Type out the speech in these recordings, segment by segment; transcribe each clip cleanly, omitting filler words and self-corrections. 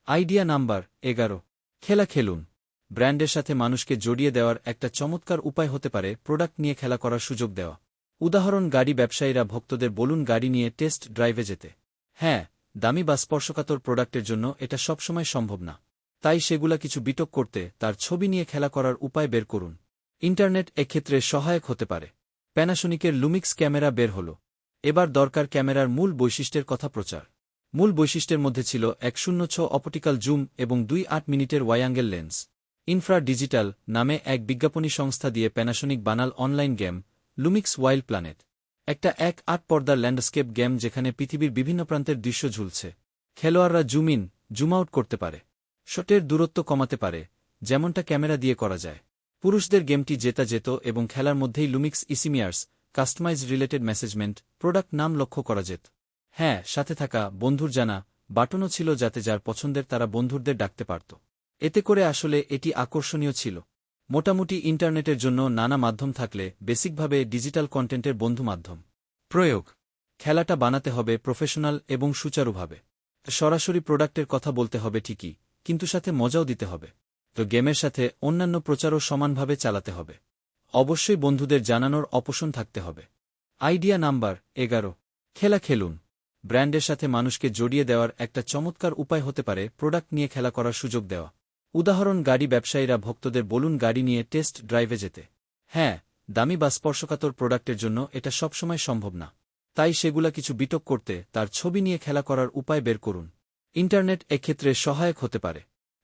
Idea number 11। খেলা খেলুন। ব্র্যান্ডের সাথে মানুষকে জড়িয়ে দেওয়ার একটা চমৎকার উপায় হতে পারে প্রোডাক্ট নিয়ে খেলা করার সুযোগ দেওয়া। উদাহরণ, গাড়ি ব্যবসায়ীরা ভক্তদের বলুন গাড়ি নিয়ে টেস্ট ড্রাইভে যেতে। হ্যাঁ, দামি বা স্পর্শকাতর প্রোডাক্টের জন্য এটা সবসময় সম্ভব না। তাই সেগুলা কিছু বিটক করতে তার ছবি নিয়ে খেলা করার উপায় বের করুন। ইন্টারনেট এক্ষেত্রে সহায়ক হতে পারে। প্যানাসোনিকের লুমিক্স ক্যামেরা বের হল। এবার দরকার ক্যামেরার মূল বৈশিষ্ট্যের কথা প্রচার। মূল বৈশিষ্ট্যের মধ্যে ছিল 1.06 অপটিক্যাল জুম এবং 2.8 মিনিটের ওয়াইঅ্যাঙ্গেল লেন্স। ইনফ্রা ডিজিটাল নামে এক বিজ্ঞাপনী সংস্থা দিয়ে প্যানাসোনিক বানাল online game Lumix wild planet. একটা 1.8 পর্দার ল্যান্ডস্কেপ গেম যেখানে পৃথিবীর বিভিন্ন প্রান্তের দৃশ্য ঝুলছে। খেলোয়াড়রা জুম ইন, জুম আউট করতে পারে। শটের দূরত্ব কমাতে পারে, যেমনটা ক্যামেরা দিয়ে করা যায়। পুরুষদের গেমটি জেতা যেত এবং খেলার মধ্যেই লুমিক্স ইসিমিয়ার্স কাস্টমাইজ রিলেটেড মেসেজমেন্ট প্রোডাক্ট নাম লক্ষ্য করা যেত। হ্যাঁ, সাথে থাকা বন্ধুর জানা বাটনও ছিল যাতে যার পছন্দের তারা বন্ধুদের ডাকতে পারত। এতে করে আসলে এটি আকর্ষণীয় ছিল। মোটামুটি ইন্টারনেটের জন্য নানা মাধ্যম থাকলে বেসিকভাবে ডিজিটাল কন্টেন্টের বন্ধু মাধ্যম। প্রয়োগ: খেলাটা বানাতে হবে প্রফেশনাল এবং সুচারুভাবে। সরাসরি প্রোডাক্টের কথা বলতে হবে ঠিকই, কিন্তু সাথে মজাও দিতে হবে। তো গেমের সাথে অন্যান্য প্রচারও সমানভাবে চালাতে হবে। অবশ্যই বন্ধুদের জানানোর অপশন থাকতে হবে। Idea number 11। খেলা খেলুন। ব্র্যান্ডের সাথে মানুষকে জড়িয়ে দেওয়ার একটা চমৎকার উপায় হতে পারে প্রোডাক্ট নিয়ে খেলা করার সুযোগ দেওয়া। উদাহরণ, গাড়ি ব্যবসায়ীরা ভক্তদের বলুন গাড়ি নিয়ে টেস্ট ড্রাইভে যেতে। হ্যাঁ, দামি বা স্পর্শকাতর প্রোডাক্টের জন্য এটা সবসময় সম্ভব না। তাই সেগুলা কিছু বিটক করতে তার ছবি নিয়ে খেলা করার উপায় বের করুন। ইন্টারনেট এক্ষেত্রে সহায়ক হতে পারে।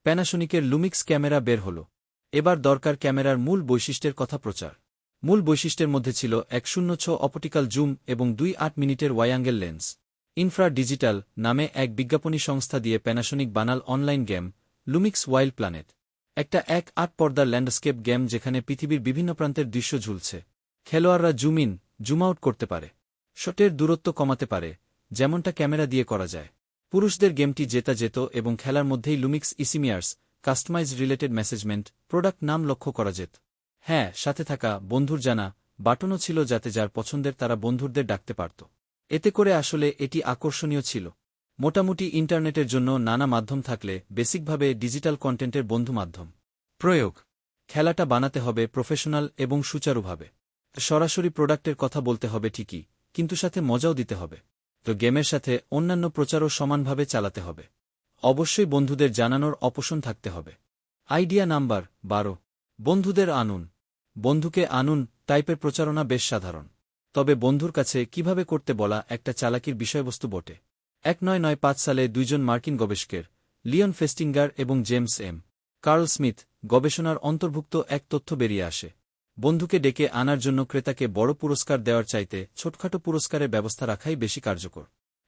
প্যানাসোনিকের লুমিক্স ক্যামেরা বের হল। এবার দরকার ক্যামেরার মূল বৈশিষ্ট্যের কথা প্রচার। মূল বৈশিষ্ট্যের মধ্যে ছিল 1.06 অপটিক্যাল জুম এবং 2.8 মিনিটের ওয়াইঅ্যাঙ্গেল লেন্স। ইনফ্রা ডিজিটাল নামে এক বিজ্ঞাপনী সংস্থা দিয়ে প্যানাসোনিক বানাল online game Lumix wild planet. একটা 1.8 পর্দার ল্যান্ডস্কেপ গেম যেখানে পৃথিবীর বিভিন্ন প্রান্তের দৃশ্য ঝুলছে। খেলোয়াড়রা জুম ইন, জুম আউট করতে পারে। শটের দূরত্ব কমাতে পারে, যেমনটা ক্যামেরা দিয়ে করা যায়। পুরুষদের গেমটি জেতা যেত এবং খেলার মধ্যেই লুমিক্স ইসিমিয়ার্স কাস্টমাইজ রিলেটেড মেসেজমেন্ট প্রোডাক্ট নাম লক্ষ্য করা যেত। হ্যাঁ, সাথে থাকা বন্ধুর জানা বাটনও ছিল যাতে যার পছন্দের তারা বন্ধুদের ডাকতে পারত। এতে করে আসলে এটি আকর্ষণীয় ছিল। মোটামুটি ইন্টারনেটের জন্য নানা মাধ্যম থাকলে বেসিকভাবে ডিজিটাল কন্টেন্টের বন্ধু মাধ্যম। প্রয়োগ: খেলাটা বানাতে হবে প্রফেশনাল এবং সুচারুভাবে। সরাসরি প্রোডাক্টের কথা বলতে হবে ঠিকই, কিন্তু সাথে মজাও দিতে হবে। তো গেমের সাথে অন্যান্য প্রচারও সমানভাবে চালাতে হবে। অবশ্যই বন্ধুদের জানানোর অপশন থাকতে হবে। Idea number 12। বন্ধুদের আনুন। বন্ধুকে আনুন টাইপের প্রচারণা বেশ সাধারণ। তবে বন্ধুর কাছে কিভাবে করতে বলা একটা চালাকির বিষয়বস্তু বটে। 1995 সালে দুইজন মার্কিন গবেষকের লিওন ফেস্টিঙ্গার এবং জেমস এম কার্ল স্মিথ গবেষণার অন্তর্ভুক্ত এক তথ্য বেরিয়ে আসে। বন্ধুকে ডেকে আনার জন্য ক্রেতাকে বড় পুরস্কার দেওয়ার চাইতে ছোটখাটো পুরস্কারের ব্যবস্থা রাখাই বেশি কার্যকর।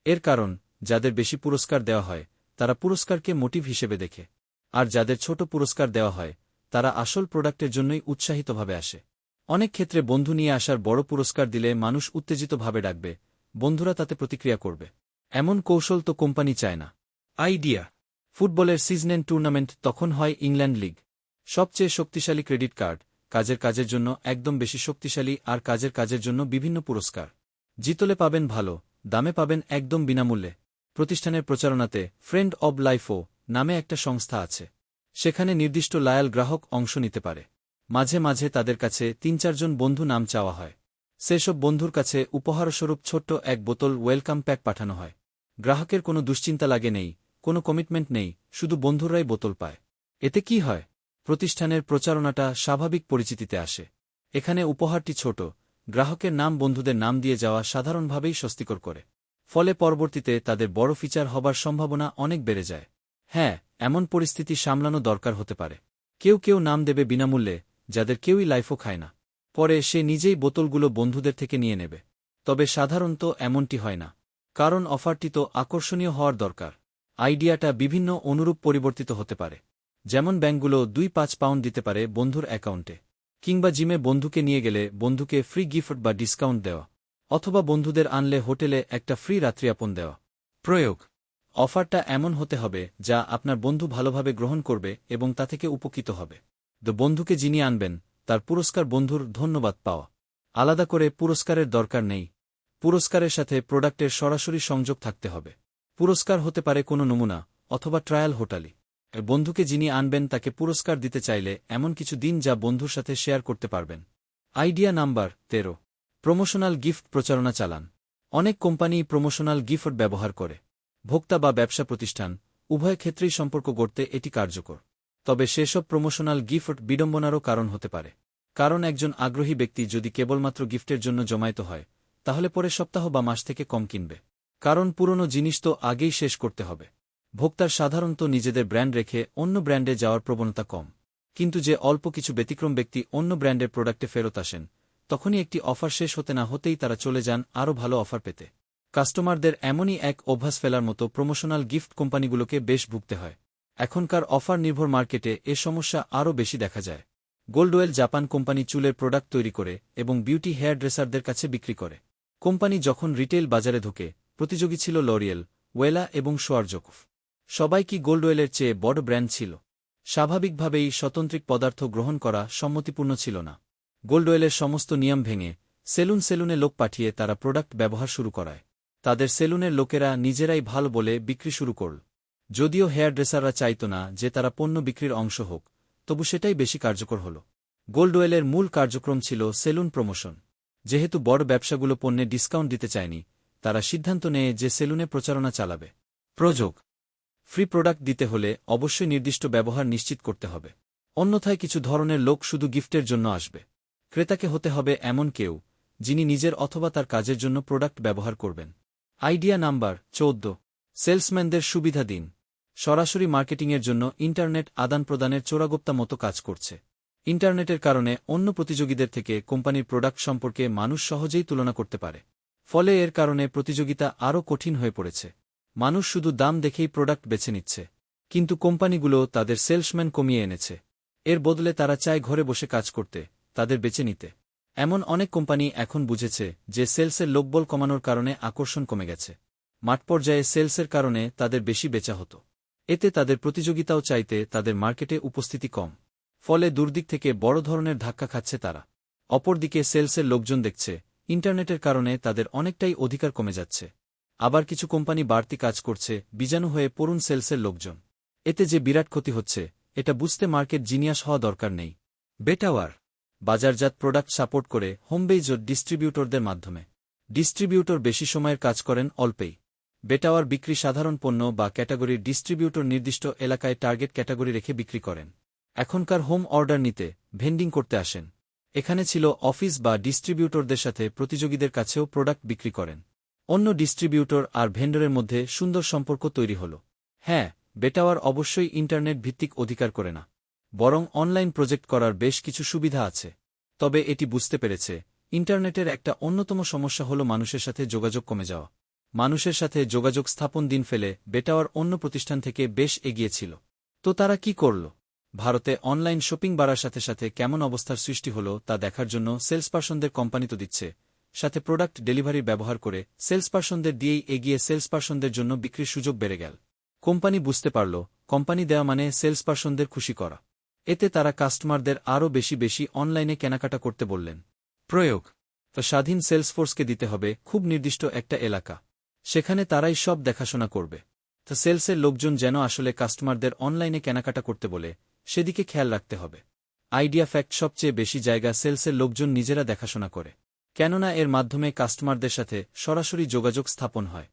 এর কারণ, যাদের বেশি পুরস্কার দেওয়া হয় তারা পুরস্কারকে মোটিভ হিসেবে দেখে, আর যাদের ছোট পুরস্কার দেওয়া হয় তারা আসল প্রোডাক্টের জন্যই উৎসাহিতভাবে আসে। অনেক ক্ষেত্রে বন্ধু নিয়ে আসার বড় পুরস্কার দিলে মানুষ উত্তেজিতভাবে ডাকবে, বন্ধুরা তাতে প্রতিক্রিয়া করবে। এমন কৌশল তো কোম্পানি চায় না। আইডিয়া: ফুটবলের সিজনের টুর্নামেন্ট তখন হয় ইংল্যান্ড লিগ। সবচেয়ে শক্তিশালী ক্রেডিট কার্ড, কাজের জন্য একদম বেশি শক্তিশালী, আর কাজের জন্য বিভিন্ন পুরস্কার। জিতলে পাবেন ভালো, দামে পাবেন একদম বিনামূল্যে। প্রতিষ্ঠানের প্রচারণাতে ফ্রেন্ড অব লাইফও নামে একটা সংস্থা আছে। সেখানে নির্দিষ্ট লায়াল গ্রাহক অংশ নিতে পারে। মাঝে মাঝে তাদের কাছে 3-4 জন বন্ধু নাম চাওয়া হয়। সেসব বন্ধুর কাছে উপহারস্বরূপ ছোট্ট এক বোতল ওয়েলকাম প্যাক পাঠানো হয়। গ্রাহকের কোনো দুশ্চিন্তা লাগে নেই, কোনো কমিটমেন্ট নেই, শুধু বন্ধুরাই বোতল পায়। এতে কি হয়? প্রতিষ্ঠানের প্রচারণাটা স্বাভাবিক পরিচিতিতে আসে। এখানে উপহারটি ছোট, গ্রাহকের নাম বন্ধুদের নাম দিয়ে যাওয়া সাধারণভাবেই স্বস্তিকর করে। ফলে পরবর্তীতে তাদের বড় ফিচার হবার সম্ভাবনা অনেক বেড়ে যায়। হ্যাঁ, এমন পরিস্থিতি সামলানো দরকার হতে পারে। কেউ নাম দেবে বিনামূল্যে, যাদের কেউই লাইফও খায় না। পরে সে নিজেই বোতলগুলো বন্ধুদের থেকে নিয়ে নেবে। তবে সাধারণত এমনটি হয় না, কারণ অফারটি তো আকর্ষণীয় হওয়ার দরকার। আইডিয়াটা বিভিন্ন অনুরূপ পরিবর্তিত হতে পারে। যেমন ব্যাংকগুলো 2-5 পাউন্ড দিতে পারে বন্ধুর অ্যাকাউন্টে, কিংবা জিমে বন্ধুকে নিয়ে গেলে বন্ধুকে ফ্রি গিফট বা ডিসকাউন্ট দেওয়া, অথবা বন্ধুদের আনলে হোটেলে একটা ফ্রি রাত্রিযাপন দেওয়া। প্রয়োগ: অফারটা এমন হতে হবে যা আপনার বন্ধু ভালোভাবে গ্রহণ করবে এবং তা থেকে উপকৃত হবে। বন্ধুকে যিনি আনবেন তার পুরস্কার বন্ধুর ধন্যবাদ পাওয়া। আলাদা করে পুরস্কারের দরকার নেই। পুরস্কারের সাথে প্রোডাক্টের সরাসরি সংযোগ থাকতে হবে। পুরস্কার হতে পারে কোনো নমুনা, অথবা ট্রায়াল হোটেলে বন্ধুকে যিনি আনবেন তাকে পুরস্কার দিতে চাইলে এমন কিছু দিন যা বন্ধুর সাথে শেয়ার করতে পারবেন। আইডিয়া নাম্বার 13, প্রমোশনাল গিফট প্রচারণা চালান। অনেক কোম্পানি প্রমোশনাল গিফট ব্যবহার করে। ভোক্তা বা ব্যবসা প্রতিষ্ঠান উভয় ক্ষেত্রেই সম্পর্ক গড়তে এটি কার্যকর। তবে সেসব প্রমোশনাল গিফট বিড়ম্বনারও কারণ হতে পারে। কারণ একজন আগ্রহী ব্যক্তি যদি কেবলমাত্র গিফটের জন্য জমায়েত হয়, তাহলে পরের সপ্তাহ বা মাস থেকে কম কিনবে। কারণ পুরনো জিনিস তো আগেই শেষ করতে হবে। ভোক্তার সাধারণত নিজেদের ব্র্যান্ড রেখে অন্য ব্র্যান্ডে যাওয়ার প্রবণতা কম। কিন্তু যে অল্প কিছু ব্যতিক্রম ব্যক্তি অন্য ব্র্যান্ডের প্রোডাক্টে ফেরত আসেন, তখনই একটি অফার শেষ হতে না হতেই তারা চলে যান আরও ভালো অফার পেতে। কাস্টমারদের এমনই এক অভ্যাস ফেলার মতো প্রমোশনাল গিফট কোম্পানিগুলোকে বেশ ভুগতে হয়। এখনকার অফার নির্ভর মার্কেটে এ সমস্যা আরও বেশি দেখা যায়। গোল্ডওয়েল জাপান কোম্পানি চুলের প্রোডাক্ট তৈরি করে এবং বিউটি হেয়ার ড্রেসারদের কাছে বিক্রি করে। কোম্পানি যখন রিটেইল বাজারে ঢোকে, প্রতিযোগী ছিল লরিয়েল, ওয়েলা এবং সোয়ারজোকফ। সবাই কি গোল্ডওয়েলের চেয়ে বড় ব্র্যান্ড ছিল? স্বাভাবিকভাবেই স্বতন্ত্রিক পদার্থ গ্রহণ করা সম্মতিপূর্ণ ছিল না। গোল্ডওয়েলের সমস্ত নিয়ম ভেঙে সেলুনে লোক পাঠিয়ে তারা প্রোডাক্ট ব্যবহার শুরু করায়। তাদের সেলুনের লোকেরা নিজেরাই ভালো বলে বিক্রি শুরু করল। যদিও হেয়ার ড্রেসাররা চাইত না যে তারা পণ্য বিক্রির অংশ হোক, তবু সেটাই বেশি কার্যকর হল। গোল্ডওয়েলের মূল কার্যক্রম ছিল সেলুন প্রমোশন। যেহেতু বড় ব্যবসাগুলো পণ্যে ডিসকাউন্ট দিতে চায়নি, তারা সিদ্ধান্ত নেয় যে সেলুনে প্রচারণা চালাবে। প্রযোগ ফ্রি প্রোডাক্ট দিতে হলে অবশ্যই নির্দিষ্ট ব্যবহার নিশ্চিত করতে হবে। অন্যথায় কিছু ধরনের লোক শুধু গিফটের জন্য আসবে। ক্রেতাকে হতে হবে এমন কেউ যিনি নিজের অথবা তার কাজের জন্য প্রোডাক্ট ব্যবহার করবেন। আইডিয়া নাম্বার 14, সেলসম্যানদের সুবিধা দিন। সরাসরি মার্কেটিংয়ের জন্য ইন্টারনেট আদান প্রদানের চোরাগোপ্তা মতো কাজ করছে। ইন্টারনেটের কারণে অন্য প্রতিযোগীদের থেকে কোম্পানির প্রোডাক্ট সম্পর্কে মানুষ সহজেই তুলনা করতে পারে। ফলে এর কারণে প্রতিযোগিতা আরও কঠিন হয়ে পড়েছে। মানুষ শুধু দাম দেখেই প্রোডাক্ট বেছে নিচ্ছে। কিন্তু কোম্পানিগুলো তাদের সেলসম্যান কমিয়ে এনেছে। এর বদলে তারা চায় ঘরে বসে কাজ করতে, তাদের বেছে নিতে। এমন অনেক কোম্পানি এখন বুঝেছে যে সেলসের লোকবল কমানোর কারণে আকর্ষণ কমে গেছে। মাঠ পর্যায়ে সেলসের কারণে তাদের বেশি বেচা হতো। এতে তাদের প্রতিযোগিতাও চাইতে তাদের মার্কেটে উপস্থিতি কম। ফলে দুর্দিক থেকে বড় ধরনের ধাক্কা খাচ্ছে তারা। অপরদিকে সেলসের লোকজন দেখছে ইন্টারনেটের কারণে তাদের অনেকটাই অধিকার কমে যাচ্ছে। আবার কিছু কোম্পানি বাড়তি কাজ করছে বীজাণু হয়ে পড়ুন সেলসের লোকজন। এতে যে বিরাট ক্ষতি হচ্ছে, এটা বুঝতে মার্কেট জিনিয়াস হওয়া দরকার নেই। বেটাওয়ার বাজারজাত প্রোডাক্ট সাপোর্ট করে হোম বেজ ডিস্ট্রিবিউটরদের মাধ্যমে। ডিস্ট্রিবিউটর বেশি সময়ের কাজ করেন অল্পেই। বেটাওয়ার বিক্রি সাধারণ পণ্য বা ক্যাটাগরির ডিস্ট্রিবিউটর নির্দিষ্ট এলাকায় টার্গেট ক্যাটাগরি রেখে বিক্রি করেন। এখনকার হোম অর্ডার নিতে, ভেন্ডিং করতে আসেন। এখানে ছিল অফিস বা ডিস্ট্রিবিউটরদের সাথে প্রতিযোগীদের কাছেও প্রোডাক্ট বিক্রি করেন। অন্য ডিস্ট্রিবিউটর আর ভেন্ডরের মধ্যে সুন্দর সম্পর্ক তৈরি হল। হ্যাঁ, বেটাওয়ার অবশ্যই ইন্টারনেট ভিত্তিক অধিকার করে না, বরং অনলাইন প্রজেক্ট করার বেশ কিছু সুবিধা আছে। তবে এটি বুঝতে পেরেছে ইন্টারনেটের একটা অন্যতম সমস্যা হল মানুষের সাথে যোগাযোগ কমে যাওয়া। মানুষের সাথে যোগাযোগ স্থাপন দিন ফেলে বেটাওয়ার অন্য প্রতিষ্ঠান থেকে বেশ এগিয়ে ছিল। তো তারা কি করল? ভারতে অনলাইন শপিং বাড়ার সাথে সাথে কেমন অবস্থার সৃষ্টি হল তা দেখার জন্য সেলসপারসনদের কোম্পানি তো দিচ্ছে, সাথে প্রোডাক্ট ডেলিভারি ব্যবহার করে সেলসপারসনদের দিয়েই এগিয়ে সেলসপারসনদের জন্য বিক্রির সুযোগ বেড়ে গেল। কোম্পানি বুঝতে পারল কোম্পানি দেওয়া মানে সেলসপারসনদের খুশি করা। এতে তারা কাস্টমারদের আরও বেশি অনলাইনে কেনাকাটা করতে বললেন। প্রয়োগ তো স্বাধীন সেলসফোর্সকে দিতে হবে খুব নির্দিষ্ট একটা এলাকা। সেখানে তারাই সব দেখাশোনা করবে। তো সেলসের লোকজন যেন আসলে কাস্টমারদের অনলাইনে কেনাকাটা করতে বলে, সেদিকে খেয়াল রাখতে হবে। আইডিয়া ফ্যাক্ট সবচেয়ে বেশি জায়গা সেলসের লোকজন নিজেরা দেখাশোনা করে, কেননা এর মাধ্যমে কাস্টমারদের সাথে সরাসরি যোগাযোগ স্থাপন হয়।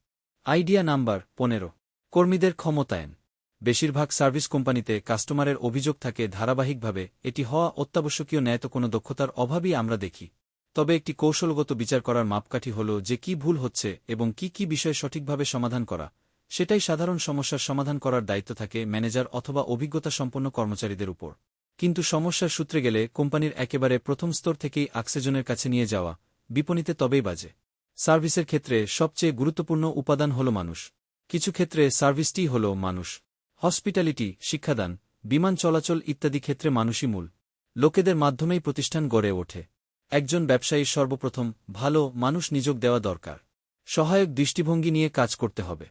আইডিয়া নাম্বার 15, কর্মীদের ক্ষমতায়ন। বেশিরভাগ সার্ভিস কোম্পানিতে কাস্টমারের অভিযোগ থাকে ধারাবাহিকভাবে। এটি হওয়া অত্যাবশ্যকীয়, ন্যায়তো কোনো দক্ষতার অভাবই আমরা দেখি। তবে একটি কৌশলগত বিচার করার মাপকাঠি হল যে কি ভুল হচ্ছে এবং কি বিষয় সঠিকভাবে সমাধান করা। সেটাই সাধারণ সমস্যার সমাধান করার দায়িত্ব থাকে ম্যানেজার অথবা অভিজ্ঞতা সম্পন্ন কর্মচারীদের উপর। কিন্তু সমস্যার সূত্রে গেলে কোম্পানির একেবারে প্রথম স্তর থেকেই আকসেজনের কাছে নিয়ে যাওয়া বিপণিতে তবেই বাজে। সার্ভিসের ক্ষেত্রে সবচেয়ে গুরুত্বপূর্ণ উপাদান হল মানুষ। কিছু ক্ষেত্রে সার্ভিসটিই হল মানুষ। হসপিটালিটি, শিক্ষাদান, বিমান চলাচল ইত্যাদি ক্ষেত্রে মানুষই মূল। লোকেদের মাধ্যমেই প্রতিষ্ঠান গড়ে ওঠে। একজন ব্যবসায়ীর সর্বপ্রথম ভালো মানুষ নিয়োগ দেওয়া দরকার। সহায়ক দৃষ্টিভঙ্গি নিয়ে কাজ করতে হবে।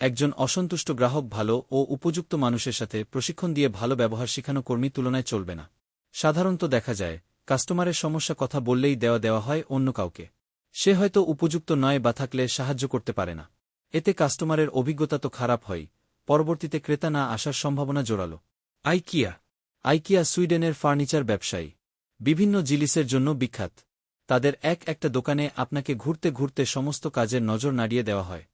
একজন অসন্তুষ্ট গ্রাহক ভালো ও উপযুক্ত মানুষের সাথে প্রশিক্ষণ দিয়ে ভালো ব্যবহার শেখানো কর্মী তুলনায় চলবে না। সাধারণত দেখা যায় কাস্টমারের সমস্যা কথা বললেই দেওয়া হয় অন্য কাউকে। সে হয়তো উপযুক্ত নয় বা থাকলে সাহায্য করতে পারে না। এতে কাস্টমারের অভিজ্ঞতা তো খারাপ হয়, পরবর্তীতে ক্রেতা না আসার সম্ভাবনা জোরালো। আইকিয়া সুইডেনের ফার্নিচার ব্যবসায়ী। বিভিন্ন জিনিসের জন্য বিখ্যাত। তাদের একটা দোকানে আপনাকে ঘুরতে ঘুরতে সমস্ত কাজের নজর নাড়িয়ে দেওয়া হয়।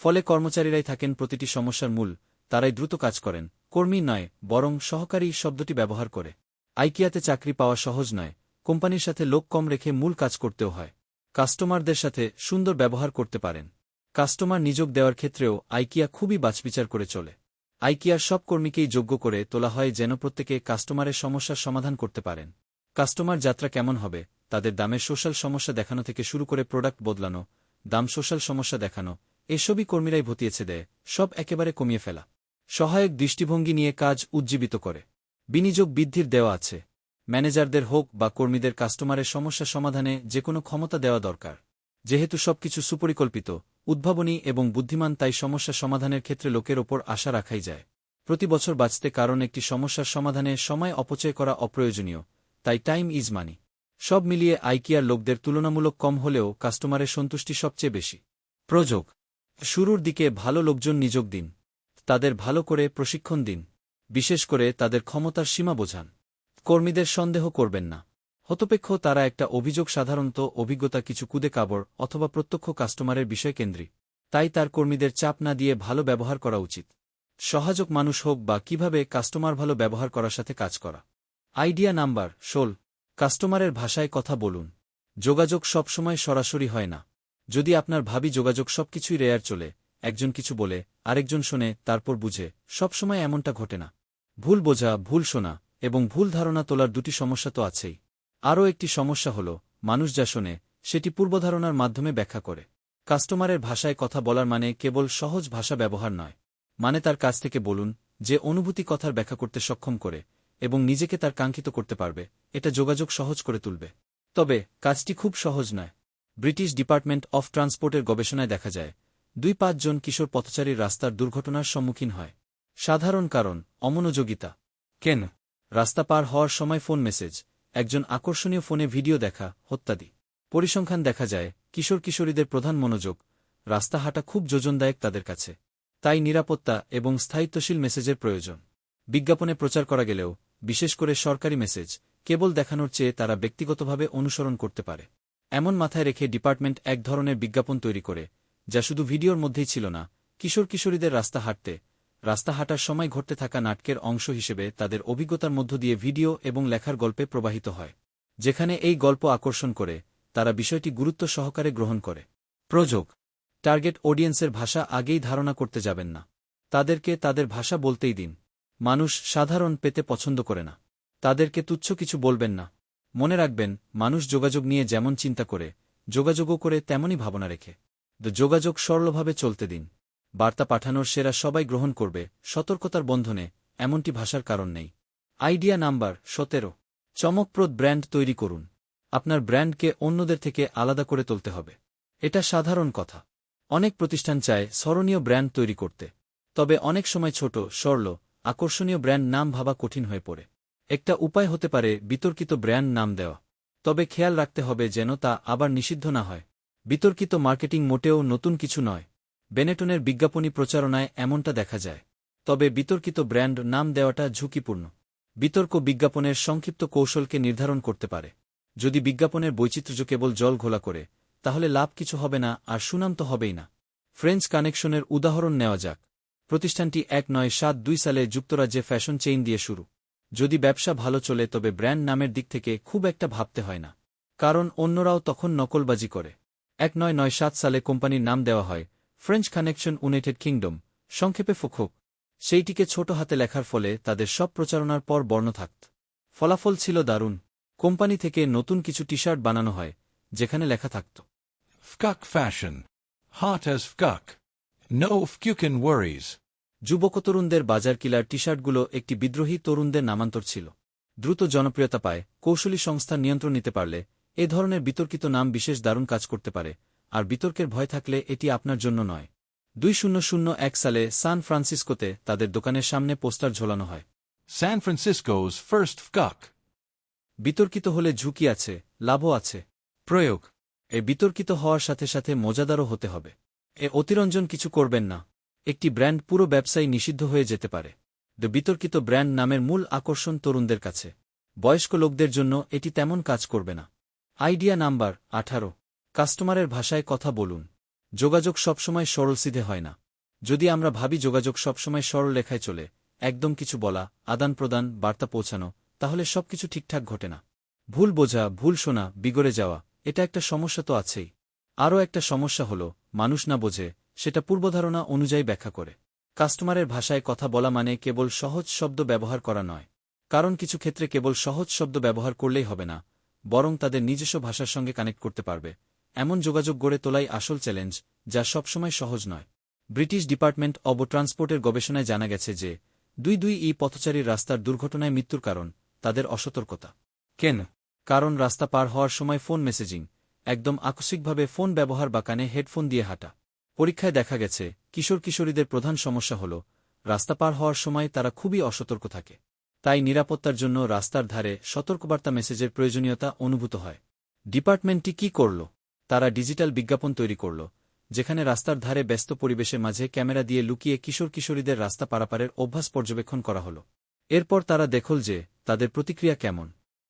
ফলে কর্মচারীরাই থাকেন প্রতিটি সমস্যার মূল, তারাই দ্রুত কাজ করেন, কর্মী নয় বরং সহকারী শব্দটি ব্যবহার করে। আইকিয়াতে চাকরি পাওয়া সহজ নয়, কোম্পানির সাথে লোক কম রেখে মূল কাজ করতেও হয়। কাস্টমারদের সাথে সুন্দর ব্যবহার করতে পারেন। কাস্টমার নিযোগ দেওয়ার ক্ষেত্রেও আইকিয়া খুবই বাছবিচার করে চলে। আইকিয়ার সব কর্মীকেই যোগ্য করে তোলা হয় যেন প্রত্যেকে কাস্টমারের সমস্যার সমাধান করতে পারেন। কাস্টমার যাত্রা কেমন হবে, তাদের দামের সোশ্যাল সমস্যা দেখানো থেকে শুরু করে প্রোডাক্ট বদলানো, দাম সোশ্যাল সমস্যা দেখানো, এসবই কর্মীরাই ভতিয়েছে দেয়, সব একেবারে কমিয়ে ফেলা। সহায়ক দৃষ্টিভঙ্গি নিয়ে কাজ উজ্জীবিত করে। বিনিয়োগ বৃদ্ধির দেওয়া আছে। ম্যানেজারদের হোক বা কর্মীদের কাস্টমারের সমস্যা সমাধানে যেকোনো ক্ষমতা দেওয়া দরকার। যেহেতু সবকিছু সুপরিকল্পিত, উদ্ভাবনী এবং বুদ্ধিমান, তাই সমস্যা সমাধানের ক্ষেত্রে লোকের ওপর আশা রাখাই যায়। প্রতি বছর বাঁচতে কারণ একটি সমস্যার সমাধানে সময় অপচয় করা অপ্রয়োজনীয়, তাই টাইম ইজ মানি। সব মিলিয়ে আইকিয়ার লোকদের তুলনামূলক কম হলেও কাস্টমারের সন্তুষ্টি সবচেয়ে বেশি। প্রযোগ। শুরুর দিকে ভালো লোকজন নিযোগ দিন। তাদের ভালো করে প্রশিক্ষণ দিন। বিশেষ করে তাদের ক্ষমতার সীমা বোঝান। কর্মীদের সন্দেহ করবেন না। হতপেক্ষ তারা একটা অভিযোগ সাধারণত অভিজ্ঞতা কিছু কুদে কাবড় অথবা প্রত্যক্ষ কাস্টমারের বিষয়কেন্দ্রী। তাই তার কর্মীদের চাপ না দিয়ে ভালো ব্যবহার করা উচিত। সহায়ক মানুষ হোক বা কিভাবে কাস্টমার ভালো ব্যবহার করার সাথে কাজ করা। Idea number 16। কাস্টমারের ভাষায় কথা বলুন। যোগাযোগ সবসময় সরাসরি হয় না। যদি আপনার ভাবি যোগাযোগ সবকিছুই রেয়ার চলে, একজন কিছু বলে আরেকজন শোনে তারপর বুঝে, সবসময় এমনটা ঘটে না। ভুল বোঝা, ভুল শোনা এবং ভুল ধারণা তোলার দুটি সমস্যা তো আছেই। আরও একটি সমস্যা হল মানুষ যা শোনে সেটি পূর্বধারণার মাধ্যমে ব্যাখ্যা করে। কাস্টমারের ভাষায় কথা বলার মানে কেবল সহজ ভাষা ব্যবহার নয়, মানে তার কাছ থেকে বলুন যে অনুভূতি কথার ব্যাখ্যা করতে সক্ষম করে এবং নিজেকে তার কাঙ্ক্ষিত করতে পারবে। এটা যোগাযোগ সহজ করে তুলবে। তবে কাজটি খুব সহজ নয়। ব্রিটিশ ডিপার্টমেন্ট অফ ট্রান্সপোর্টের গবেষণায় দেখা যায় 2-5 জন কিশোর পথচারীর রাস্তার দুর্ঘটনার সম্মুখীন হয়। সাধারণ কারণ অমনোযোগিতা। কেন? রাস্তা পার হওয়ার সময় ফোন মেসেজ, একজন আকর্ষণীয় ফোনে ভিডিও দেখা, হত্যাদি। পরিসংখ্যান দেখা যায় কিশোর কিশোরীদের প্রধান মনোযোগ, রাস্তা হাঁটা খুব যোজনদায়ক তাদের কাছে। তাই নিরাপত্তা এবং স্থায়িত্বশীল মেসেজের প্রয়োজন। বিজ্ঞাপনে প্রচার করা গেলেও, বিশেষ করে সরকারি মেসেজ, কেবল দেখানোর চেয়ে তারা ব্যক্তিগতভাবে অনুসরণ করতে পারে। এমন মাথায় রেখে ডিপার্টমেন্ট এক ধরনের বিজ্ঞাপন তৈরি করে, যা শুধু ভিডিওর মধ্যেই ছিল না, কিশোর কিশোরীদের রাস্তা হাঁটার সময় ঘটতে থাকা নাটকের অংশ হিসেবে তাদের অভিজ্ঞতার মধ্য দিয়ে ভিডিও এবং লেখার গল্পে প্রবাহিত হয়। যেখানে এই গল্প আকর্ষণ করে, তারা বিষয়টি গুরুত্ব সহকারে গ্রহণ করে। প্রযোগ। টার্গেট অডিয়েন্সের ভাষা আগেই ধারণা করতে যাবেন না। তাদেরকে তাদের ভাষা বলতেই দিন। মানুষ সাধারণ পেতে পছন্দ করে না। তাদেরকে তুচ্ছ কিছু বলবেন না। মনে রাখবেন, মানুষ যোগাযোগ নিয়ে যেমন চিন্তা করে, যোগাযোগও করে তেমনই ভাবনা রেখে। যোগাযোগ সরলভাবে চলতে দিন। বার্তা পাঠানোর সেরা সবাই গ্রহণ করবে, সতর্কতার বন্ধনে এমনটি ভাষার কারণ নেই। Idea number 17। চমকপ্রদ ব্র্যান্ড তৈরি করুন। আপনার ব্র্যান্ডকে অন্যদের থেকে আলাদা করে তুলতে হবে। এটা সাধারণ কথা। অনেক প্রতিষ্ঠান চায় স্মরণীয় ব্র্যান্ড তৈরি করতে। তবে অনেক সময় ছোট, সরল, আকর্ষণীয় ব্র্যান্ড নাম ভাবা কঠিন হয়ে পড়ে। একটা উপায় হতে পারে বিতর্কিত ব্র্যান্ড নাম দেওয়া। তবে খেয়াল রাখতে হবে যেন তা আবার নিষিদ্ধ না হয়। বিতর্কিত মার্কেটিং মোটেও নতুন কিছু নয়। বেনেটনের বিজ্ঞাপনী প্রচারণায় এমনটা দেখা যায়। তবে বিতর্কিত ব্র্যান্ড নাম দেওয়াটা ঝুঁকিপূর্ণ। বিতর্ক বিজ্ঞাপনের সংক্ষিপ্ত কৌশলকে নির্ধারণ করতে পারে। যদি বিজ্ঞাপনের বৈচিত্র্য কেবল জল ঘোলা করে, তাহলে লাভ কিছু হবে না আর সুনাম তো হবেই না। ফ্রেঞ্চ কানেকশনের উদাহরণ নেওয়া যাক। প্রতিষ্ঠানটি 1972 সালে যুক্তরাজ্যে ফ্যাশন চেইন দিয়ে শুরু। যদি ব্যবসা ভালো চলে তবে ব্র্যান্ড নামের দিক থেকে খুব একটা ভাবতে হয় না, কারণ অন্যরাও তখন নকলবাজি করে। 1997 সালে কোম্পানির নাম দেওয়া হয় ফ্রেঞ্চ কানেকশন ইউনাইটেড কিংডম, সংক্ষেপে ফোখোক। সেইটিকে ছোট হাতে লেখার ফলে তাদের সব প্রচারণার পর বর্ণ থাকত। ফলাফল ছিল দারুণ। কোম্পানি থেকে নতুন কিছু টি-শার্ট বানানো হয়, যেখানে লেখা থাকত Fkuk fashion. Hot as Fkuk. No Fkuken worries. যুবক তরুণদের বাজার কিলার টি-শার্টগুলো একটি বিদ্রোহী তরুণদের নামান্তর ছিল। দ্রুত জনপ্রিয়তা পায়, কৌশলী সংস্থা নিয়ন্ত্রণ নিতে পারলে এ ধরনের বিতর্কিত নাম বিশেষ দারুণ কাজ করতে পারে, আর বিতর্কের ভয় থাকলে এটি আপনার জন্য নয়। 2001 সালে সান ফ্রান্সিসকোতে তাদের দোকানের সামনে পোস্টার ঝোলানো হয়, San Francisco's first Fkuk. বিতর্কিত হলে ঝুঁকি আছে, লাভও আছে। প্রয়োগ। এ বিতর্কিত হওয়ার সাথে সাথে মজাদারও হতে হবে। এ অতিরঞ্জন কিছু করবেন না। একটি ব্র্যান্ড পুরো ব্যবসায় নিষিদ্ধ হয়ে যেতে পারে। বিতর্কিত ব্র্যান্ড নামের মূল আকর্ষণ তরুণদের কাছে। বয়স্ক লোকদের জন্য এটি তেমন কাজ করবে না। আইডিয়া নাম্বার 18, কাস্টমারের ভাষায় কথা বলুন। যোগাযোগ সবসময় সরলসিধে হয় না। যদি আমরা ভাবি যোগাযোগ সবসময় সরল লেখায় চলে, একদম কিছু বলা, আদান প্রদান, বার্তা পৌঁছানো, তাহলে সবকিছু ঠিকঠাক ঘটে না। ভুল বোঝা, ভুল শোনা, বিগড়ে যাওয়া, এটা একটা সমস্যা তো আছেই। আরও একটা সমস্যা হল, মানুষ না বোঝে, সেটা পূর্বধারণা অনুযায়ী ব্যাখ্যা করে। কাস্টমারের ভাষায় কথা বলা মানে কেবল সহজ শব্দ ব্যবহার করা নয়। কারণ কিছু ক্ষেত্রে কেবল সহজ শব্দ ব্যবহার করলেই হবে না, বরং তাদের নিজস্ব ভাষার সঙ্গে কানেক্ট করতে পারবে এমন যোগাযোগ গড়ে তোলাই আসল চ্যালেঞ্জ, যা সবসময় সহজ নয়। ব্রিটিশ ডিপার্টমেন্ট অব ট্রান্সপোর্টের গবেষণায় জানা গেছে যে 2 পথচারীর রাস্তার দুর্ঘটনায় মৃত্যুর কারণ তাদের অসতর্কতা। কেন? কারণ রাস্তা পার হওয়ার সময় ফোন মেসেজিং, একদম আকস্মিকভাবে ফোন ব্যবহার বা কানে হেডফোন দিয়ে হাঁটা। পরীক্ষায় দেখা গেছে কিশোর কিশোরীদের প্রধান সমস্যা হল রাস্তা পার হওয়ার সময় তারা খুবই অসতর্ক থাকে। তাই নিরাপত্তার জন্য রাস্তার ধারে সতর্কবার্তা মেসেজের প্রয়োজনীয়তা অনুভূত হয়। ডিপার্টমেন্টটি কি করল? তারা ডিজিটাল বিজ্ঞাপন তৈরি করল, যেখানে রাস্তার ধারে ব্যস্ত পরিবেশের মাঝে ক্যামেরা দিয়ে লুকিয়ে কিশোর কিশোরীদের রাস্তা পারাপারের অভ্যাস পর্যবেক্ষণ করা হল। এরপর তারা দেখল যে তাদের প্রতিক্রিয়া কেমন।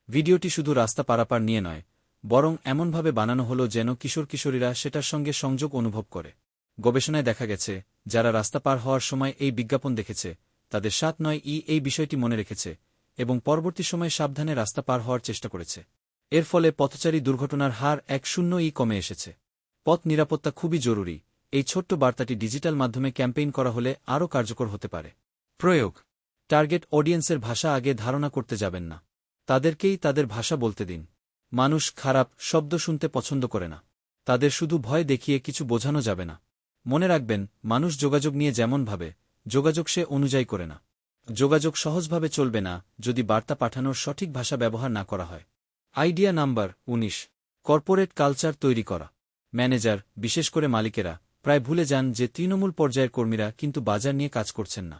ভিডিওটি শুধু রাস্তা পারাপার নিয়ে নয়, বরং এমনভাবে বানানো হল যেন কিশোর কিশোরীরা সেটার সঙ্গে সংযোগ অনুভব করে। গবেষণায় দেখা গেছে যারা রাস্তা পার হওয়ার সময় এই বিজ্ঞাপন দেখেছে, তাদের 7-9 এই বিষয়টি মনে রেখেছে এবং পরবর্তী সময়ে সাবধানে রাস্তা পার হওয়ার চেষ্টা করেছে। এর ফলে পথচারী দুর্ঘটনার হার 1-0 কমে এসেছে। পথ নিরাপত্তা খুবই জরুরি। এই ছোট্ট বার্তাটি ডিজিটাল মাধ্যমে ক্যাম্পেইন করা হলে আরও কার্যকর হতে পারে। প্রয়োগ: টার্গেট অডিয়েন্সের ভাষা আগে ধারণা করতে যাবেন না। তাদেরকেই তাদের ভাষা বলতে দিন। মানুষ খারাপ শব্দ শুনতে পছন্দ করে না। তাদের শুধু ভয় দেখিয়ে কিছু বোঝানো যাবে না। মনে রাখবেন, মানুষ যোগাযোগ নিয়ে যেমন ভাবে, যোগাযোগ সে অনুযায়ী করে না। যোগাযোগ সহজভাবে চলবে না যদি বার্তা পাঠানোর সঠিক ভাষা ব্যবহার না করা হয়। আইডিয়া নাম্বার 19, কর্পোরেট কালচার তৈরি করা। ম্যানেজার, বিশেষ করে মালিকেরা, প্রায় ভুলে যান যে তৃণমূল পর্যায়ের কর্মীরা কিন্তু বাজার নিয়ে কাজ করছেন না।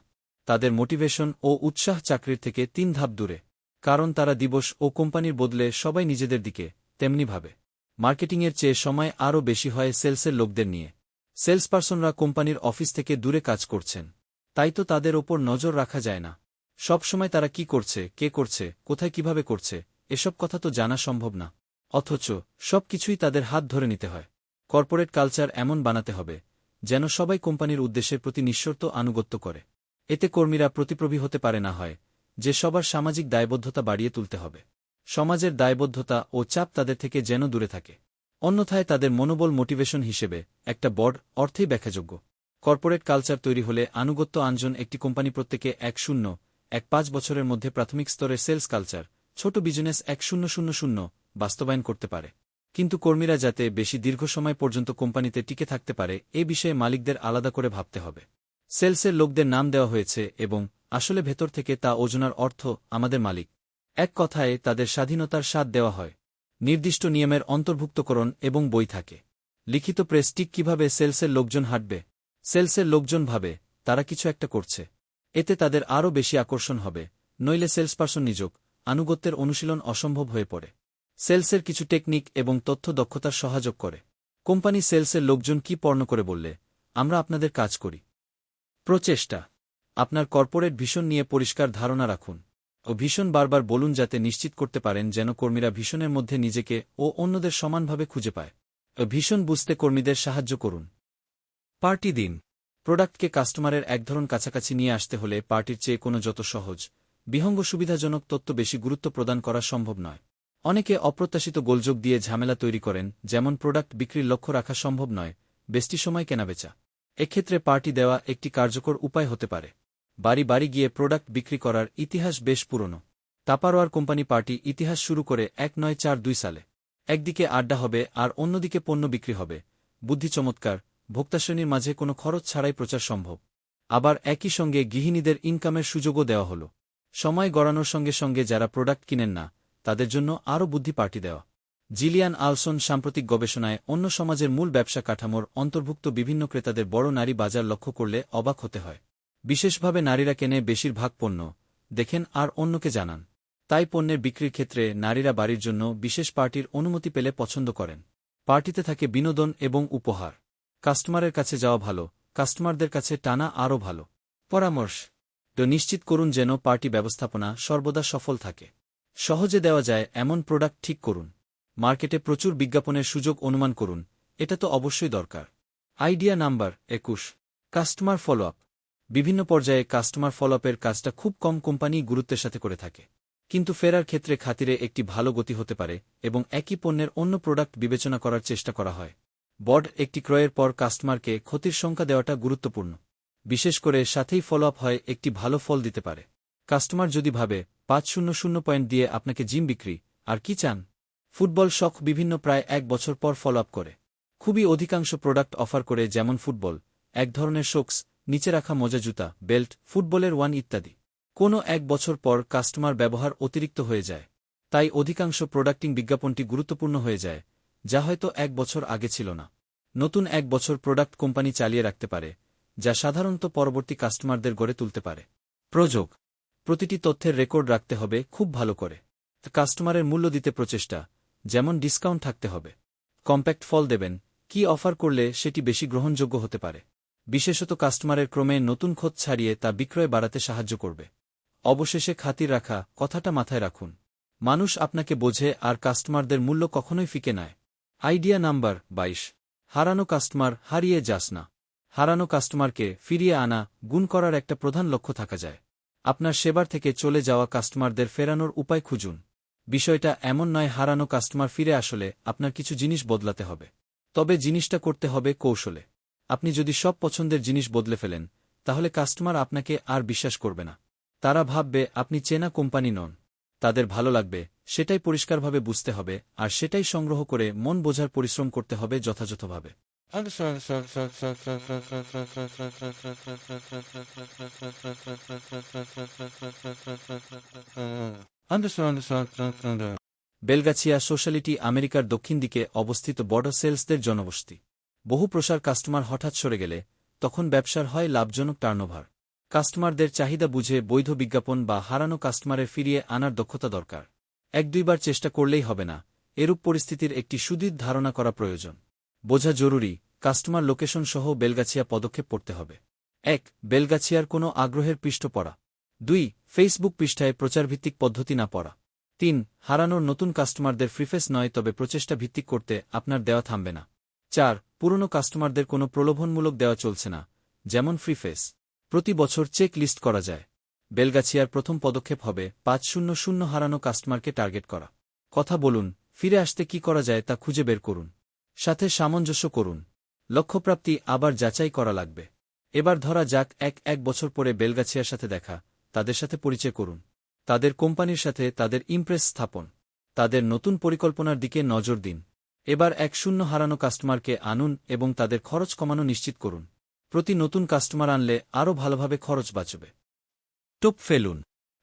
তাদের মোটিভেশন ও উৎসাহ চাকরির থেকে 3 ধাপ দূরে। কারণ তারা দিবস ও কোম্পানির বদলে সবাই নিজেদের দিকে তেমনি ভাবে। মার্কেটিংয়ের চেয়ে সময় আরও বেশি হয় সেলসের লোকদের নিয়ে। সেলসপারসনরা কোম্পানির অফিস থেকে দূরে কাজ করছেন, তাই তো তাদের ওপর নজর রাখা যায় না। সব সময় তারা কি করছে, কে করছে, কোথায় কিভাবে করছে, এসব কথা তো জানা সম্ভব না। অথচ সব কিছুই তাদের হাত ধরে নিতে হয়। কর্পোরেট কালচার এমন বানাতে হবে যেন সবাই কোম্পানির উদ্দেশ্যের প্রতি নিঃশর্ত আনুগত্য করে। এতে কর্মীরা প্রতিপ্রবী হতে পারে না হয় যে সবার সামাজিক দায়বদ্ধতা বাড়িয়ে তুলতে হবে। সমাজের দায়বদ্ধতা ও চাপ তাদের থেকে যেন দূরে থাকে। অন্যথায় তাদের মনোবল মোটিভেশন হিসেবে একটা বড় অর্থেই ব্যাখ্যাযোগ্য। কর্পোরেট কালচার তৈরি হলে আনুগত্য আনজন একটি কোম্পানি প্রত্যেকে 1-0-1-5 বছরের মধ্যে প্রাথমিক স্তরের সেলস কালচার, ছোট বিজনেস 1-0-0-0 বাস্তবায়ন করতে পারে। কিন্তু কর্মীরা যাতে বেশি দীর্ঘ সময় পর্যন্ত কোম্পানিতে টিকে থাকতে পারে এ বিষয়ে মালিকদের আলাদা করে ভাবতে হবে। সেলসের লোকদের নাম দেওয়া হয়েছে এবং আসলে ভেতর থেকে তা ওজনার অর্থ আমাদের মালিক। এক কথায় তাদের স্বাধীনতার স্বাদ দেওয়া হয়। নির্দিষ্ট নিয়মের অন্তর্ভুক্তকরণ এবং বই থাকে। লিখিত প্রেস টিক কিভাবে সেলসের লোকজন হাঁটবে। সেলসের লোকজন ভাবে তারা কিছু একটা করছে। এতে তাদের আরও বেশি আকর্ষণ হবে, নইলে সেলসপারসন নিযোগ, আনুগত্যের অনুশীলন অসম্ভব হয়ে পড়ে। সেলসের কিছু টেকনিক এবং তথ্য দক্ষতার সহযোগ করে। কোম্পানি সেলসের লোকজন কি পণ্য করে বললে, আমরা আপনাদের কাজ করি। প্রচেষ্টা: আপনার কর্পোরেট ভিশন নিয়ে পরিষ্কার ধারণা রাখুন ও ভিশন বারবার বলুন যাতে নিশ্চিত করতে পারেন যেন কর্মীরা ভিশনের মধ্যে নিজেকে ও অন্যদের সমানভাবে খুঁজে পায়। ভিশন বুঝতে কর্মীদের সাহায্য করুন। পার্টি দিন। প্রোডাক্টকে কাস্টমারের একধরন কাছাকাছি নিয়ে আসতে হলে পার্টির চেয়ে কোনো যত সহজ, বিহঙ্গ সুবিধাজনক তথ্য বেশি গুরুত্ব প্রদান করা সম্ভব নয়। অনেকে অপ্রত্যাশিত গোলযোগ দিয়ে ঝামেলা তৈরি করেন, যেমন প্রোডাক্ট বিক্রির লক্ষ্য রাখা সম্ভব নয়, বেশি সময় কেনাবেচা। এক্ষেত্রে পার্টি দেওয়া একটি কার্যকর উপায় হতে পারে। বাড়ি বাড়ি গিয়ে প্রোডাক্ট বিক্রি করার ইতিহাস বেশ পুরনো। তাপারওয়ার কোম্পানি পার্টি ইতিহাস শুরু করে 1942 সালে। একদিকে আড্ডা হবে আর অন্যদিকে পণ্য বিক্রি হবে। বুদ্ধি চমৎকার, ভোক্তাশ্রেণীর মাঝে কোনো খরচ ছাড়াই প্রচার সম্ভব। আবার একই সঙ্গে গৃহিণীদের ইনকামের সুযোগও দেওয়া হল। সময় গড়ানোর সঙ্গে সঙ্গে যারা প্রোডাক্ট কিনেন না তাদের জন্য আরও বুদ্ধি পার্টি দেওয়া। জিলিয়ান আলসন সাম্প্রতিক গবেষণায় অন্য সমাজের মূল ব্যবসা কাঠামোর অন্তর্ভুক্ত বিভিন্ন ক্রেতাদের বড় নারী বাজার লক্ষ্য করলে অবাক হতে হয়। বিশেষভাবে নারীরা কেনে বেশিরভাগ পণ্য, দেখেন আর অন্যকে জানান। তাই পণ্যের বিক্রির ক্ষেত্রে নারীরা বাড়ির জন্য বিশেষ পার্টির অনুমতি পেলে পছন্দ করেন। পার্টিতে থাকে বিনোদন এবং উপহার। কাস্টমারের কাছে যাওয়া ভালো, কাস্টমারদের কাছে টানা আরও ভালো পরামর্শ তো নিশ্চিত করুন যেন পার্টি ব্যবস্থাপনা সর্বদা সফল থাকে। সহজে দেওয়া যায় এমন প্রোডাক্ট ঠিক করুন। মার্কেটে প্রচুর বিজ্ঞাপনের সুযোগ অনুমান করুন, এটা তো অবশ্যই দরকার। Idea number 21, customer follow up. বিভিন্ন পর্যায়ে কাস্টমার ফলোআপের কাজটা খুব কম কোম্পানি গুরুত্বের সাথে করে থাকে, কিন্তু ফেরার ক্ষেত্রে খাতিরে একটি ভালো গতি হতে পারে এবং একই পণ্যের অন্য প্রোডাক্ট বিবেচনা করার চেষ্টা করা হয়। বড একটি ক্রয়ের পর কাস্টমারকে ক্ষতির সংখ্যা দেওয়াটা গুরুত্বপূর্ণ, বিশেষ করে সাথেই ফলোআপ হয় একটি ভালো ফল দিতে পারে। কাস্টমার যদি ভাবে 500 পয়েন্ট দিয়ে আপনাকে জিম বিক্রি, আর কি চান। ফুটবল শখ বিভিন্ন প্রায় 1 বছর পর ফলোআপ করে খুবই অধিকাংশ প্রোডাক্ট অফার করে, যেমন ফুটবল, এক ধরনের শোকস, নিচে রাখা মোজা, জুতা, বেল্ট, ফুটবলের ওয়ান ইত্যাদি। কোনো 1 বছর পর কাস্টমার ব্যবহার অতিরিক্ত হয়ে যায়, তাই অধিকাংশ প্রোডাক্টিং বিজ্ঞাপনটি গুরুত্বপূর্ণ হয়ে যায়, যা হয়তো 1 বছর আগে ছিল না। নতুন 1 বছর প্রোডাক্ট কোম্পানি চালিয়ে রাখতে পারে, যা সাধারণত পরবর্তী কাস্টমারদের গড়ে তুলতে পারে। প্রযোগ প্রতিটি তথ্যের রেকর্ড রাখতে হবে খুব ভালো করে। কাস্টমারের মূল্য দিতে প্রচেষ্টা, যেমন ডিসকাউন্ট থাকতে হবে। কম্প্যাক্ট ফল দেবেন, কি অফার করলে সেটি বেশি গ্রহণযোগ্য হতে পারে, বিশেষত কাস্টমারের ক্রমে নতুন খোঁজ ছাড়িয়ে তা বিক্রয় বাড়াতে সাহায্য করবে। অবশেষে খাতির রাখা কথাটা মাথায় রাখুন। মানুষ আপনাকে বোঝে আর কাস্টমারদের মূল্য কখনোই ফিকে নেয়। আইডিয়া নাম্বার 22, হারানো কাস্টমার হারিয়ে যাস না। হারানো কাস্টমারকে ফিরিয়ে আনা, গুণ করার একটা প্রধান লক্ষ্য থাকা যায়। আপনার সেবার থেকে চলে যাওয়া কাস্টমারদের ফেরানোর উপায় খুঁজুন। বিষয়টা এমন নয় হারানো কাস্টমার ফিরে আসলে আপনার কিছু জিনিস বদলাতে হবে, তবে জিনিসটা করতে হবে কৌশলে। আপনি যদি সব পছন্দের জিনিস বদলে ফেলেন, তাহলে কাস্টমার আপনাকে আর বিশ্বাস করবে না। তারা ভাববে আপনি চেনা কোম্পানি নন। তাদের ভালো লাগবে, সেটাই পরিষ্কারভাবে বুঝতে হবে, আর সেটাই সংগ্রহ করে মন বোঝার পরিশ্রম করতে হবে যথাযথভাবে। বেলগাছিয়া সোশ্যালিটি আমেরিকার দক্ষিণ দিকে অবস্থিত বর্ডার সেলসদের জনবসতি। বহু প্রসার কাস্টমার হঠাৎ সরে গেলে তখন ব্যবসার হয় লাভজনক টার্নওভার। কাস্টমারদের চাহিদা বুঝে বৈধ বিজ্ঞাপন বা হারানো কাস্টমারের ফিরিয়ে আনার দক্ষতা দরকার। 1-2 বার চেষ্টা করলেই হবে না, এরূপ পরিস্থিতির একটি সুদৃঢ় ধারণা করা প্রয়োজন। বোঝা জরুরি, কাস্টমার লোকেশন সহ বেলগাছিয়া পদক্ষেপ পড়তে হবে। 1. বেলগাছিয়ার কোনো আগ্রহের পৃষ্ঠ পড়া। 2. ফেসবুক পৃষ্ঠায় প্রচারভিত্তিক পদ্ধতি না পড়া। 3. হারানোর নতুন কাস্টমারদের ফ্রিফেস নয়, তবে প্রচেষ্টা ভিত্তিক করতে আপনার দেওয়া থামবে না। 4. পুরনো কাস্টমারদের কোনো প্রলোভনমূলক দেওয়া চলছে না, যেমন ফ্রিফেস। প্রতি বছর চেক লিস্ট করা যায়। বেলগাছিয়ার প্রথম পদক্ষেপ হবে 500 হারানো কাস্টমারকে টার্গেট করা। কথা বলুন, ফিরে আসতে কি করা যায় তা খুঁজে বের করুন। সাথে সামঞ্জস্য করুন। লক্ষ্যপ্রাপ্তি আবার যাচাই করা লাগবে। এবার ধরা যাক 1 বছর পরে বেলগাছিয়ার সাথে দেখা, তাদের সাথে পরিচয় করুন। তাদের কোম্পানির সাথে তাদের ইমপ্রেস স্থাপন, তাদের নতুন পরিকল্পনার দিকে নজর দিন। এবার 1 হারানো কাস্টমারকে আনুন এবং তাদের খরচ কমানো নিশ্চিত করুন। প্রতি নতুন কাস্টমার আনলে আরও ভালোভাবে খরচ বাঁচবে। টোপ ফেলুন।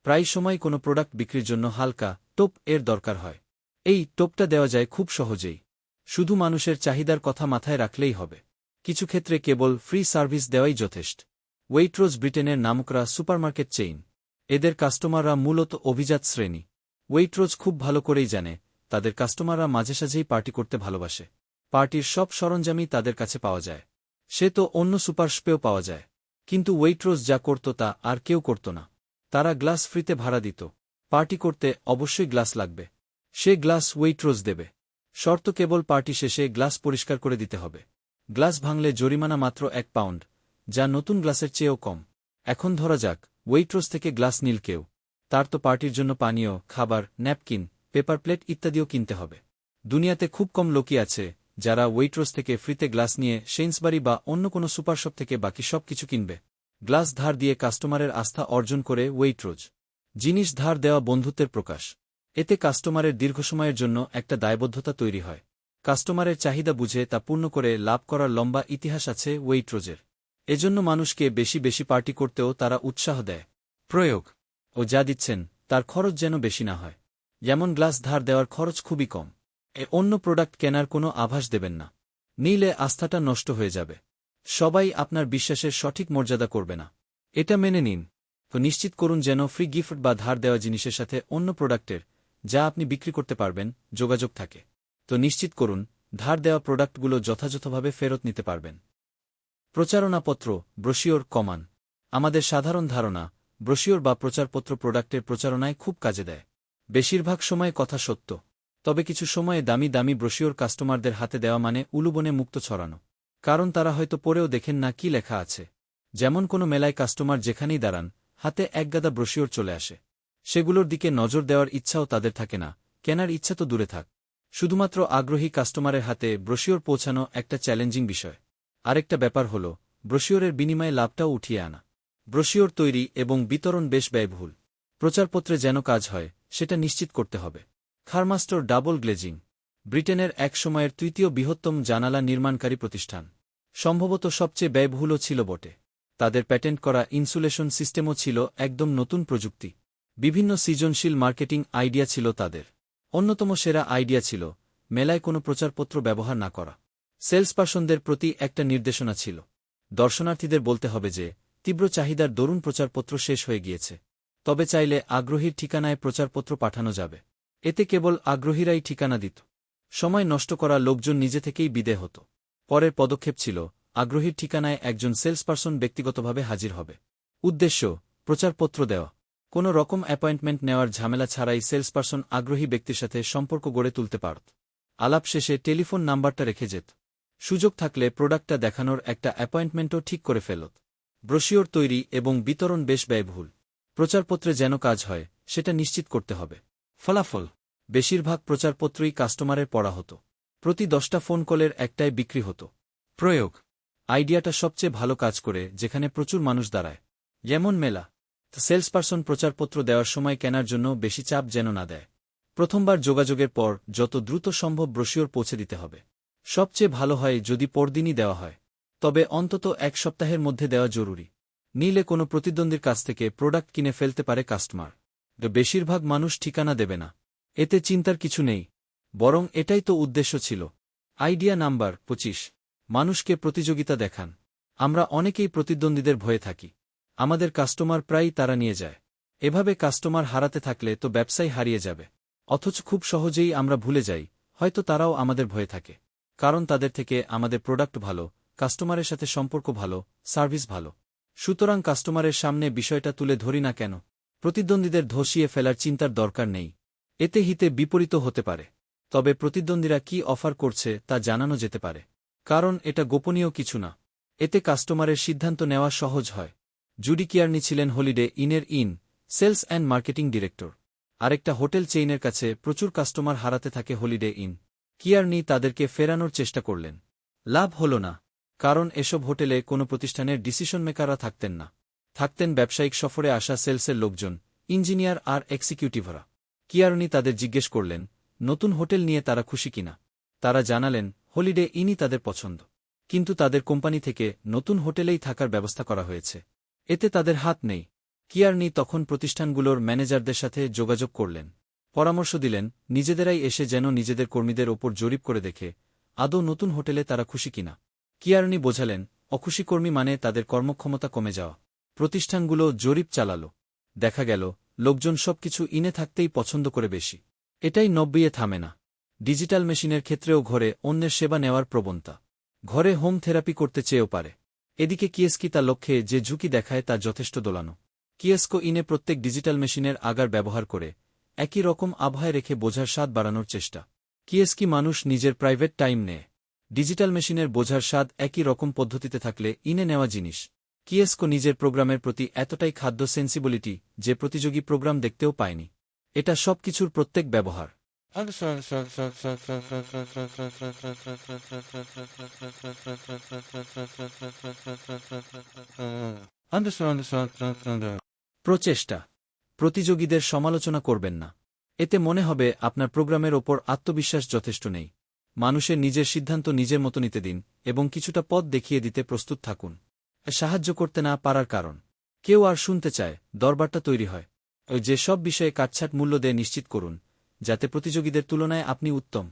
প্রায় সময় কোনো প্রোডাক্ট বিক্রির জন্য হালকা টোপ এর দরকার হয়। এই টোপটা দেওয়া যায় খুব সহজেই, শুধু মানুষের চাহিদার কথা মাথায় রাখলেই হবে। কিছু ক্ষেত্রে কেবল ফ্রি সার্ভিস দেওয়াই যথেষ্ট। ওয়েট্রোজ ব্রিটেনের নামকরা সুপারমার্কেট চেইন। এদের কাস্টমাররা মূলত অভিজাত শ্রেণী। ওয়েট্রোজ খুব ভালো করেই জানে তাদের কাস্টমাররা মাঝেসাঝেই পার্টি করতে ভালোবাসে। পার্টির সব সরঞ্জামই তাদের কাছে পাওয়া যায়। সে তো অন্য সুপারশপেও পাওয়া যায়, কিন্তু ওয়েট্রোজ যা করত তা আর কেউ করত না। তারা গ্লাস ফ্রিতে ভাড়া দিত। পার্টি করতে অবশ্যই গ্লাস লাগবে, সে গ্লাস ওয়েট্রোজ দেবে। শর্ত কেবল পার্টি শেষে গ্লাস পরিষ্কার করে দিতে হবে। গ্লাস ভাঙলে জরিমানা মাত্র 1 পাউন্ড, যা নতুন গ্লাসের চেয়েও কম। এখন ধরা যাক ওয়েট্রোজ থেকে গ্লাস নীল কেউ, তার তো পার্টির জন্য পানীয়, খাবার, ন্যাপকিন, পেপার প্লেট ইত্যাদিও কিনতে হবে। দুনিয়াতে খুব কম লোকই আছে যারা ওয়েট্রোজ থেকে ফ্রিতে গ্লাস নিয়ে সেইন্সবারি বা অন্য কোনো সুপারশপ থেকে বাকি সব কিছু কিনবে। গ্লাস ধার দিয়ে কাস্টমারের আস্থা অর্জন করে ওয়েট্রোজ। জিনিস ধার দেওয়া বন্ধুত্বের প্রকাশ। এতে কাস্টমারের দীর্ঘ সময়ের জন্য একটা দায়বদ্ধতা তৈরি হয়। কাস্টমারের চাহিদা বুঝে তা পূর্ণ করে লাভ করার লম্বা ইতিহাস আছে ওয়েট্রোজের। এজন্য মানুষকে বেশি বেশি পার্টি করতেও তারা উৎসাহ দেয়। প্রয়োগ ও যা দিচ্ছেন তার খরচ যেন বেশি না হয়। যেমন গ্লাস ধার দেওয়ার খরচ খুবই কম। অন্য প্রোডাক্ট কেনার কোনো আভাস দেবেন না, নিলে আস্থাটা নষ্ট হয়ে যাবে। সবাই আপনার বিশ্বাসের সঠিক মর্যাদা করবে না, এটা মেনে নিন। তো নিশ্চিত করুন যেন ফ্রি গিফট বা ধার দেওয়া জিনিসের সাথে অন্য প্রোডাক্টের, যা আপনি বিক্রি করতে পারবেন, যোগাযোগ থাকে। তো নিশ্চিত করুন ধার দেওয়া প্রোডাক্টগুলো যথাযথভাবে ফেরত নিতে পারবেন। প্রচারণাপত্র, ব্রোশিওর, কমান। আমাদের সাধারণ ধারণা, ব্রোশিওর বা প্রচারপত্র প্রোডাক্টের প্রচারণায় খুব কাজে দেয়। বেশিরভাগ সময় কথা সত্য। তবে কিছু সময়ে দামি দামি ব্রোশিওর কাস্টমারদের হাতে দেওয়া মানে উলুবনে মুক্ত ছড়ানো। কারণ তারা হয়তো পড়েও দেখেন না কি লেখা আছে। যেমন কোনো মেলায় কাস্টমার যেখানেই দাঁড়ান, হাতে একগাদা ব্রোশিওর চলে আসে। সেগুলোর দিকে নজর দেওয়ার ইচ্ছাও তাদের থাকে না, কেনার ইচ্ছা তো দূরে থাক। শুধুমাত্র আগ্রহী কাস্টমারের হাতে ব্রোশিওর পৌঁছানো একটা চ্যালেঞ্জিং বিষয়। আরেকটা ব্যাপার হল, ব্রোশিওরের বিনিময়ে লাভটাও উঠিয়ে আনা। ব্রোশিওর তৈরি এবং বিতরণ বেশ ব্যয়বহুল। প্রচারপত্রে যেন কাজ হয়, সেটা নিশ্চিত করতে হবে। খারমাস্টর ডাবল গ্লেজিং, ব্রিটেনের এক সময়ের তৃতীয় বৃহত্তম জানালা নির্মাণকারী প্রতিষ্ঠান। সম্ভবত সবচেয়ে ব্যয়বহুলও ছিল বটে। তাদের প্যাটেন্ট করা ইনসুলেশন সিস্টেমও ছিল একদম নতুন প্রযুক্তি। বিভিন্ন সৃজনশীল মার্কেটিং আইডিয়া ছিল তাদের। অন্যতম সেরা আইডিয়া ছিল মেলায় কোনো প্রচারপত্র ব্যবহার না করা। সেলসপারসনদের প্রতি একটা নির্দেশনা ছিল, দর্শনার্থীদের বলতে হবে যে তীব্র চাহিদার দরুন প্রচারপত্র শেষ হয়ে গিয়েছে। তবে চাইলে আগ্রহীর ঠিকানায় প্রচারপত্র পাঠানো যাবে। এতে কেবল আগ্রহীরাই ঠিকানা দিত। সময় নষ্ট করা লোকজন নিজে থেকেই বিদে হতো। পরের পদক্ষেপ ছিল আগ্রহীর ঠিকানায় একজন সেলসপারসন ব্যক্তিগতভাবে হাজির হবে। উদ্দেশ্য, প্রচারপত্র দেওয়া। কোনো রকম অ্যাপয়েন্টমেন্ট নেওয়ার ঝামেলা ছাড়াই সেলসপারসন আগ্রহী ব্যক্তির সাথে সম্পর্ক গড়ে তুলতে পারত। আলাপ শেষে টেলিফোন নাম্বারটা রেখে যেত। সুযোগ থাকলে প্রোডাক্টটা দেখানোর একটা অ্যাপয়েন্টমেন্টও ঠিক করে ফেলত। ব্রোশিওর তৈরি এবং বিতরণ বেশ ব্যয়বহুল। প্রচারপত্রে যেন কাজ হয়, সেটা নিশ্চিত করতে হবে। ফলাফল, বেশিরভাগ প্রচারপত্রই কাস্টমারের পড়া হতো। প্রতি 10টা ফোন কলের একটাই বিক্রি হতো। প্রয়োগ, আইডিয়াটা সবচেয়ে ভালো কাজ করে যেখানে প্রচুর মানুষ দাঁড়ায়, যেমন মেলা। সেলসপারসন প্রচারপত্র দেওয়ার সময় কেনার জন্য বেশি চাপ যেন না দেয়। প্রথমবার যোগাযোগের পর যত দ্রুত সম্ভব ব্রোশিওর পৌঁছে দিতে হবে। সবচেয়ে ভালো হয় যদি পরদিনই দেওয়া হয়, তবে অন্তত 1 সপ্তাহের মধ্যে দেওয়া জরুরি। নিলে কোনো প্রতিদ্বন্দ্বীর কাছ থেকে প্রোডাক্ট কিনে ফেলতে পারে কাস্টমার। বেশিরভাগ মানুষ ঠিকানা দেবে না। এতে চিন্তার কিছু নেই, বরং এটাই তো উদ্দেশ্য ছিল। আইডিয়া নাম্বার 25, মানুষকে প্রতিযোগিতা দেখান। আমরা অনেকেই প্রতিদ্বন্দ্বীদের ভয়ে থাকি। আমাদের কাস্টমার প্রায়ই তারা নিয়ে যায়। এভাবে কাস্টমার হারাতে থাকলে তো ব্যবসায় হারিয়ে যাবে। অথচ খুব সহজেই আমরা ভুলে যাই, হয়তো তারাও আমাদের ভয়ে থাকে। কারণ তাদের থেকে আমাদের প্রোডাক্ট ভালো, কাস্টমারের সাথে সম্পর্ক ভালো, সার্ভিস ভালো। সুতরাং কাস্টমারের সামনে বিষয়টা তুলে ধরি না কেন? প্রতিদ্বন্দ্বীদের ধসিয়ে ফেলার চিন্তার দরকার নেই। এতে হিতে বিপরীত হতে পারে। তবে প্রতিদ্বন্দ্বীরা কি অফার করছে তা জানানো যেতে পারে। কারণ এটা গোপনীয় কিছু না। এতে কাস্টমারের সিদ্ধান্ত নেওয়া সহজ হয়। জুডি কিয়ারনি ছিলেন হলিডে ইনের সেলস অ্যান্ড মার্কেটিং ডিরেক্টর। আরেকটা হোটেল চেইনের কাছে প্রচুর কাস্টমার হারাতে থাকে হলিডে ইন। কিয়ারনি তাদেরকে ফেরানোর চেষ্টা করলেন। লাভ হল না। কারণ এসব হোটেলে কোনো প্রতিষ্ঠানের ডিসিশন মেকাররা থাকতেন না। থাকতেন ব্যবসায়িক সফরে আসা সেলসের লোকজন, ইঞ্জিনিয়ার আর এক্সিকিউটিভরা। কিয়ারনি তাদের জিজ্ঞেস করলেন, নতুন হোটেল নিয়ে তারা খুশি কিনা। তারা জানালেন হলিডে ইনই তাদের পছন্দ। কিন্তু তাদের কোম্পানি থেকে নতুন হোটেলেই থাকার ব্যবস্থা করা হয়েছে। এতে তাদের হাত নেই। কিয়ারনি তখন প্রতিষ্ঠানগুলোর ম্যানেজারদের সাথে যোগাযোগ করলেন। পরামর্শ দিলেন নিজেদেরাই এসে যেন নিজেদের কর্মীদের ওপর জরিপ করে দেখে আদৌ নতুন হোটেলে তারা খুশি কিনা। কিয়ারনি বোঝালেন, অখুশি কর্মী মানে তাদের কর্মক্ষমতা কমে যাওয়া। প্রতিষ্ঠানগুলো জরিপ চালাল। দেখা গেল লোকজন সবকিছু ইনে থাকতেই পছন্দ করে বেশি। এটাই 90-এ থামে না। ডিজিটাল মেশিনের ক্ষেত্রেও ঘরে অন্যের সেবা নেওয়ার প্রবণতা। ঘরে হোম থেরাপি করতে চেয়েও পারে। এদিকে কিয়েস্কি তা লক্ষ্যে যে ঝুঁকি দেখায় তা যথেষ্ট দোলানো। কিয়েস্কো ইনে প্রত্যেক ডিজিটাল মেশিনের আগার ব্যবহার করে একই রকম আবহায় রেখে বোঝার স্বাদ বাড়ানোর চেষ্টা। কিয়েস্কি মানুষ নিজের প্রাইভেট টাইম নেয়। ডিজিটাল মেশিনের বোঝার স্বাদ একই রকম পদ্ধতিতে থাকলে ইনে নেওয়া জিনিস। কিয়েস্কো নিজের প্রোগ্রামের প্রতি এতটাই খাদ্য সেন্সিবিলিটি যে প্রতিযোগী প্রোগ্রাম দেখতেও পায়নি। এটা সবকিছুর প্রত্যেক ব্যবহার। প্রচেষ্টা, প্রতিযোগীদের সমালোচনা করবেন না। এতে মনে হবে আপনার প্রোগ্রামের ওপর আত্মবিশ্বাস যথেষ্ট নেই। মানুষের নিজের সিদ্ধান্ত নিজের মতো নিতে দিন এবং কিছুটা পথ দেখিয়ে দিতে প্রস্তুত থাকুন। সাহায্য করতে না পারার কারণ কেউ আর শুনতে চায়, দরবারটা তৈরি হয়। যে সব বিষয়ে কাটছাট মূল্য দেয় নিশ্চিত করুন, যাতে প্রতিযোগীদের তুলনায় আপনি উত্তম।